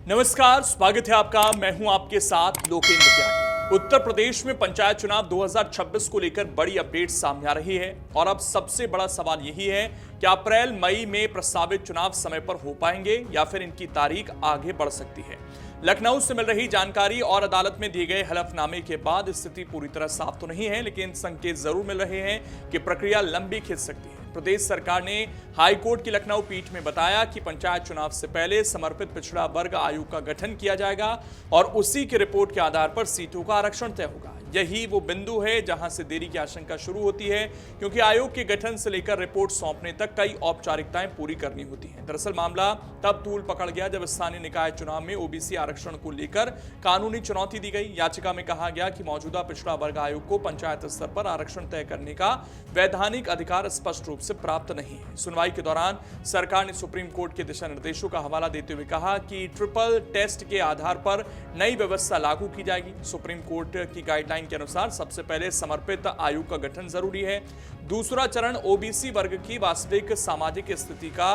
नमस्कार, स्वागत है आपका। मैं हूं आपके साथ लोकेंद्र त्यागी। उत्तर प्रदेश में पंचायत चुनाव 2026 को लेकर बड़ी अपडेट सामने आ रही है और अब सबसे बड़ा सवाल यही है कि अप्रैल मई में प्रस्तावित चुनाव समय पर हो पाएंगे या फिर इनकी तारीख आगे बढ़ सकती है। लखनऊ से मिल रही जानकारी और अदालत में दिए गए हलफनामे के बाद स्थिति पूरी तरह साफ तो नहीं है, लेकिन संकेत जरूर मिल रहे हैं कि प्रक्रिया लंबी खिंच सकती है। प्रदेश सरकार ने हाईकोर्ट की लखनऊ पीठ में बताया कि पंचायत चुनाव से पहले समर्पित पिछड़ा वर्ग आयोग का गठन किया जाएगा और उसी की रिपोर्ट के आधार पर सीटों का आरक्षण तय होगा। यही वो बिंदु है जहां से देरी की आशंका शुरू होती है, क्योंकि आयोग के गठन से लेकर रिपोर्ट सौंपने तक कई औपचारिकताएं पूरी करनी होती हैं। दरअसल मामला तब तूल पकड़ गया जब स्थानीय निकाय चुनाव में ओबीसी आरक्षण को लेकर कानूनी चुनौती दी गई। याचिका में कहा गया कि मौजूदा पिछड़ा वर्ग आयोग को पंचायत स्तर पर आरक्षण तय करने का वैधानिक अधिकार स्पष्ट रूप से प्राप्त नहीं है। सुनवाई के दौरान सरकार ने सुप्रीम कोर्ट के दिशा निर्देशों का हवाला देते हुए कहा कि ट्रिपल टेस्ट के आधार पर नई व्यवस्था लागू की जाएगी। सुप्रीम कोर्ट की गाइडलाइन के अनुसार सबसे पहले समर्पित आयोग का गठन जरूरी है। दूसरा चरण ओबीसी वर्ग की वास्तविक सामाजिक स्थिति का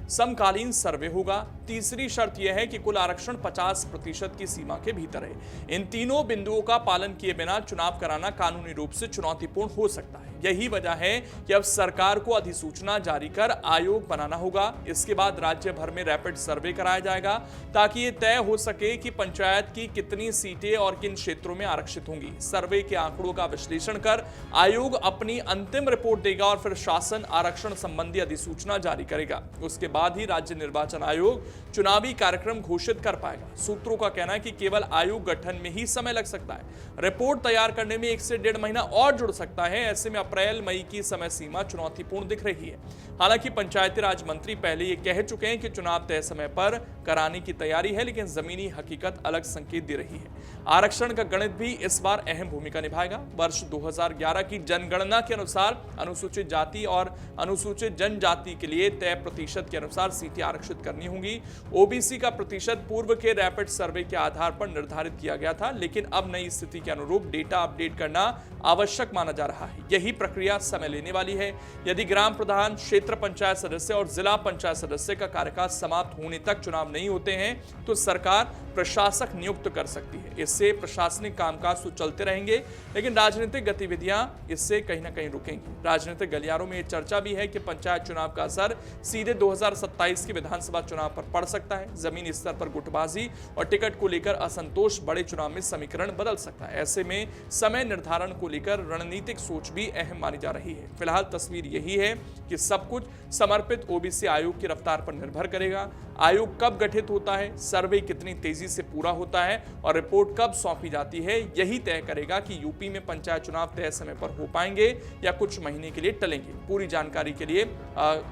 समकालीन सर्वे होगा। तीसरी शर्त यह है कि कुल आरक्षण 50% की सीमा के भीतर है। इन तीनों बिंदुओं का पालन किए बिना चुनाव कराना कानूनी रूप से चुनौतीपूर्ण हो सकता है। यही वजह है कि अब सरकार को अधिसूचना जारी कर आयोग बनाना होगा। इसके बाद राज्य भर में रैपिड सर्वे कराया जाएगा ताकि ये तय हो सके कि पंचायत की कितनी सीटें और किन क्षेत्रों में आरक्षित होंगी। सर्वे के आंकड़ों का विश्लेषण कर आयोग अपनी अंतिम रिपोर्ट देगा और फिर शासन आरक्षण संबंधी अधिसूचना जारी करेगा। उसके बाद ही राज्य निर्वाचन आयोग चुनावी कार्यक्रम घोषित कर पाएगा। सूत्रों का कहना है कि केवल आयोग गठन में ही समय लग सकता है। रिपोर्ट तैयार करने में 1 से 1.5 महीना और जुड़ सकता है। ऐसे में अप्रैल मई की समय सीमा चुनौतीपूर्ण दिख रही है। हालांकि पंचायती राज मंत्री पहले ये कह चुके हैं कि चुनाव तय समय पर कराने की तैयारी है, लेकिन जमीनी हकीकत अलग संकेत दे रही है। आरक्षण का गणित भी इस बार अहम भूमिका निभाएगा। वर्ष 2011 की जनगणना के अनुसार अनुसूचित जाति और अनुसूचित जनजाति के लिए तय प्रतिशत के अनुसार सीटें आरक्षित करनी होंगी। ओबीसी का प्रतिशत पूर्व के रैपिड सर्वे के आधार पर निर्धारित किया गया था, लेकिन अब नई स्थिति के अनुरूप डेटा अपडेट करना आवश्यक माना जा रहा है। यही प्रक्रिया समय लेने वाली है। यदि ग्राम प्रधान, क्षेत्र पंचायत सदस्य और जिला पंचायत सदस्य का कार्यकाल समाप्त होने तक चुनाव नहीं होते हैं तो सरकार प्रशासक नियुक्त कर सकती है। इससे प्रशासनिक कामकाज तो चलते रहेंगे, लेकिन राजनीतिक गतिविधियां इससे कहीं ना कहीं रुकेंगी। राजनीतिक गलियारों में यह चर्चा भी है कि पंचायत चुनाव का असर सीधे 2027 के विधानसभा चुनाव पर पड़ सकता है। जमीनी स्तर पर गुटबाजी और टिकट को लेकर असंतोष बड़े चुनाव में समीकरण बदल सकता है। ऐसे में समय निर्धारण को लेकर रणनीतिक सोच भी अहम मानी जा रही है। फिलहाल तस्वीर यही है कि सब कुछ समर्पित ओबीसी आयोग की रफ्तार पर निर्भर करेगा। आयोग कब गठित होता है, सर्वे कितनी तेजी से पूरा होता है और रिपोर्ट कब सौंपी जाती है, यही तय करेगा कि यूपी में पंचायत चुनाव तय समय पर हो पाएंगे या कुछ महीने के लिए टलेंगे। पूरी जानकारी के लिए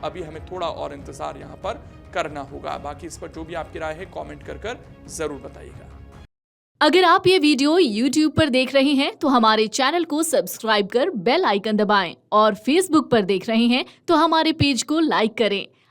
अभी हमें थोड़ा और इंतजार यहाँ पर करना होगा। बाकी इस पर जो भी आपकी राय है कमेंट कर जरूर बताइएगा। अगर आप ये वीडियो YouTube पर देख रहे हैं तो हमारे चैनल को सब्सक्राइब कर बेल आइकन दबाएं और Facebook पर देख रहे हैं तो हमारे पेज को लाइक करें।